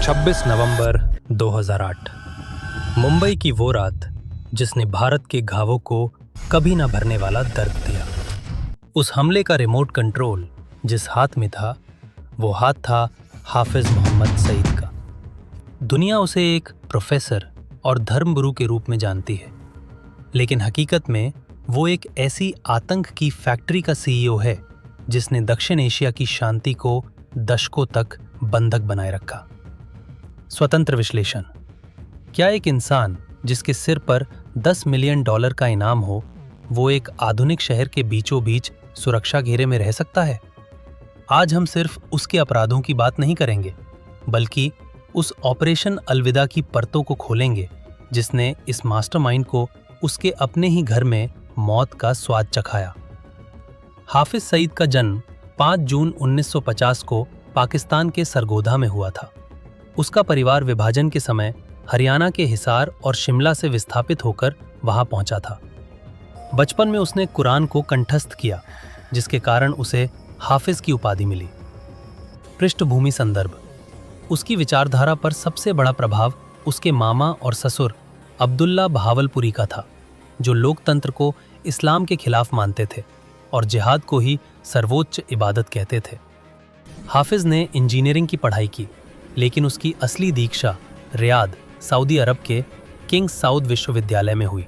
26 नवंबर 2008। मुंबई की वो रात जिसने भारत के घावों को कभी न भरने वाला दर्द दिया। उस हमले का रिमोट कंट्रोल जिस हाथ में था, वो हाथ था हाफिज मोहम्मद सईद का। दुनिया उसे एक प्रोफेसर और धर्मगुरु के रूप में जानती है, लेकिन हकीकत में वो एक ऐसी आतंक की फैक्ट्री का सीईओ है जिसने दक्षिण एशिया की शांति को दशकों तक बंधक बनाए रखा। स्वतंत्र विश्लेषण। क्या एक इंसान जिसके सिर पर $10 मिलियन का इनाम हो, वो एक आधुनिक शहर के बीचों बीच सुरक्षा घेरे में रह सकता है? आज हम सिर्फ उसके अपराधों की बात नहीं करेंगे, बल्कि उस ऑपरेशन अलविदा की परतों को खोलेंगे जिसने इस मास्टरमाइंड को उसके अपने ही घर में मौत का स्वाद चखाया। हाफिज सईद का जन्म 5 जून 1950 को पाकिस्तान के सरगोधा में हुआ था। उसका परिवार विभाजन के समय हरियाणा के हिसार और शिमला से विस्थापित होकर वहां पहुंचा था। बचपन में उसने कुरान को कंठस्थ किया, जिसके कारण उसे हाफिज की उपाधि मिली। पृष्ठभूमि संदर्भ। उसकी विचारधारा पर सबसे बड़ा प्रभाव उसके मामा और ससुर अब्दुल्ला बहावलपुरी का था, जो लोकतंत्र को इस्लाम के खिलाफ मानते थे और जिहाद को ही सर्वोच्च इबादत कहते थे। हाफिज ने इंजीनियरिंग की पढ़ाई की, लेकिन उसकी असली दीक्षा रियाद, सऊदी अरब के किंग्स साउद विश्वविद्यालय में हुई।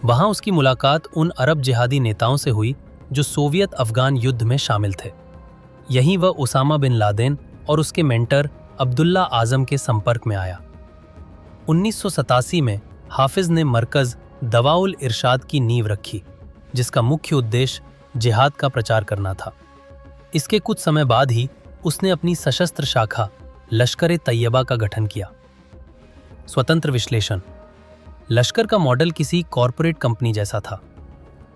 वहां उसकी मुलाकात उन अरब जिहादी नेताओं से हुई जो सोवियत अफगान युद्ध में शामिल थे। यहीं वह उसामा बिन लादेन और उसके मेंटर अब्दुल्ला आजम के संपर्क में आया। 1987 में हाफिज ने मरकज दवाउल इरशाद की नींव रखी, जिसका मुख्य उद्देश्य जिहाद का प्रचार करना था। इसके कुछ समय बाद ही उसने अपनी सशस्त्र शाखा लश्कर-ए-तैयबा का गठन किया। स्वतंत्र विश्लेषण। लश्कर का मॉडल किसी कॉरपोरेट कंपनी जैसा था।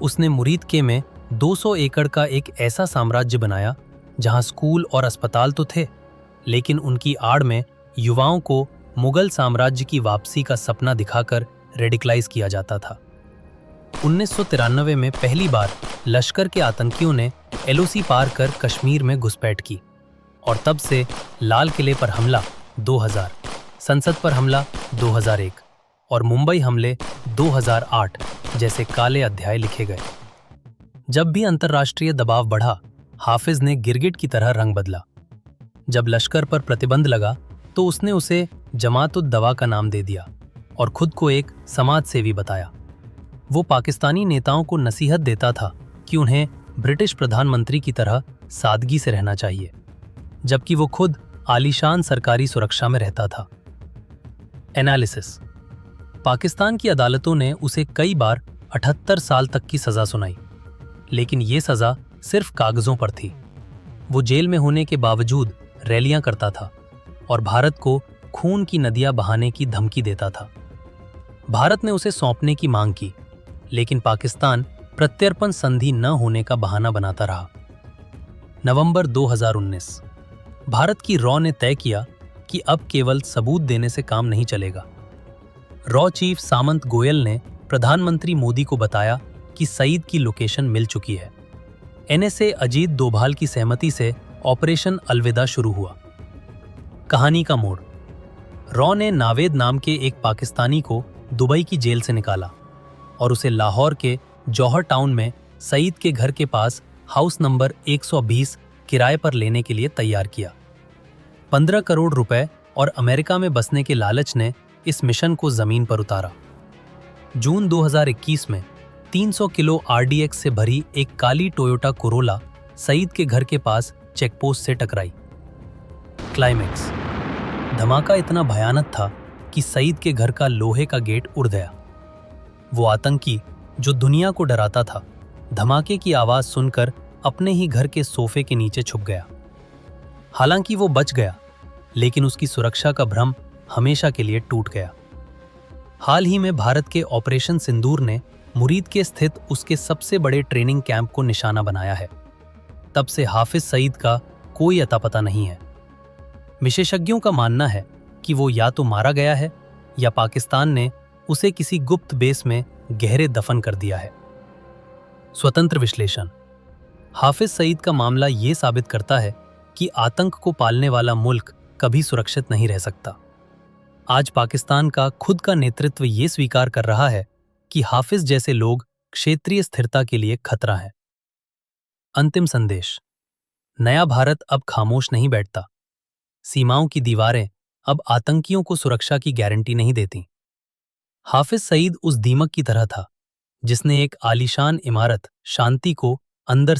उसने मुरीदके में 200 एकड़ का एक ऐसा साम्राज्य बनाया जहां स्कूल और अस्पताल तो थे, लेकिन उनकी आड़ में युवाओं को मुगल साम्राज्य की वापसी का सपना दिखाकर रेडिकलाइज किया जाता था। 1993 में पहली बार लश्कर के आतंकियों ने एलओसी पार कर कश्मीर में घुसपैठ की, और तब से लाल किले पर हमला 2000, संसद पर हमला 2001 और मुंबई हमले 2008 जैसे काले अध्याय लिखे गए। जब भी अंतर्राष्ट्रीय दबाव बढ़ा, हाफिज ने गिरगिट की तरह रंग बदला। जब लश्कर पर प्रतिबंध लगा तो उसने उसे जमात-उद-दवा का नाम दे दिया और खुद को एक समाज सेवी बताया। वो पाकिस्तानी नेताओं को नसीहत देता था कि उन्हें ब्रिटिश प्रधानमंत्री की तरह सादगी से रहना चाहिए, जबकि वो खुद आलीशान सरकारी सुरक्षा में रहता था। एनालिसिस। पाकिस्तान की अदालतों ने उसे कई बार 78 साल तक की सजा सुनाई, लेकिन ये सजा सिर्फ कागजों पर थी। वो जेल में होने के बावजूद रैलियां करता था और भारत को खून की नदियां बहाने की धमकी देता था। भारत ने उसे सौंपने की मांग की, लेकिन पाकिस्तान प्रत्यर्पण संधि न होने का बहाना बनाता रहा। नवंबर 2019। भारत की रॉ ने तय किया कि अब केवल सबूत देने से काम नहीं चलेगा। रॉ चीफ सामंत गोयल ने प्रधानमंत्री मोदी को बताया कि सईद की लोकेशन मिल चुकी है। एनएसए अजीत डोभाल की सहमति से ऑपरेशन अलविदा शुरू हुआ। कहानी का मोड़। रॉ ने नावेद नाम के एक पाकिस्तानी को दुबई की जेल से निकाला और उसे लाहौर के जौहर टाउन में सईद के घर के पास हाउस नंबर 120 किराए पर लेने के लिए तैयार किया। 15 करोड़ रुपए और अमेरिका में बसने के लालच ने इस मिशन को जमीन पर उतारा। जून 2021 में 300 किलो आरडीएक्स से भरी एक काली टोयोटा कोरोला सईद के घर के पास चेकपोस्ट से टकराई। क्लाइमेक्स। धमाका इतना भयानक था कि सईद के घर का लोहे का गेट उड़ गया। वो आतंकी जो दुनिया को डराता था, धमाके की आवाज सुनकर अपने ही घर के सोफे के नीचे छुप गया। हालांकि वो बच गया, लेकिन उसकी सुरक्षा का भ्रम हमेशा के लिए टूट गया। हाल ही में भारत के ऑपरेशन सिंदूर ने मुरीद के स्थित उसके सबसे बड़े ट्रेनिंग कैंप को निशाना बनाया है। तब से हाफिज सईद का कोई अता पता नहीं है। विशेषज्ञों का मानना है कि वो या तो मारा गया है या पाकिस्तान ने उसे किसी गुप्त बेस में गहरे दफन कर दिया है। स्वतंत्र विश्लेषण। हाफिज सईद का मामला ये साबित करता है कि आतंक को पालने वाला मुल्क कभी सुरक्षित नहीं रह सकता। आज पाकिस्तान का खुद का नेतृत्व ये स्वीकार कर रहा है कि हाफिज जैसे लोग क्षेत्रीय स्थिरता के लिए खतरा हैं। अंतिम संदेश। नया भारत अब खामोश नहीं बैठता। सीमाओं की दीवारें अब आतंकियों को सुरक्षा की गारंटी नहीं देती। हाफिज सईद उस दीमक की तरह था जिसने एक आलीशान इमारत शांति को अंदर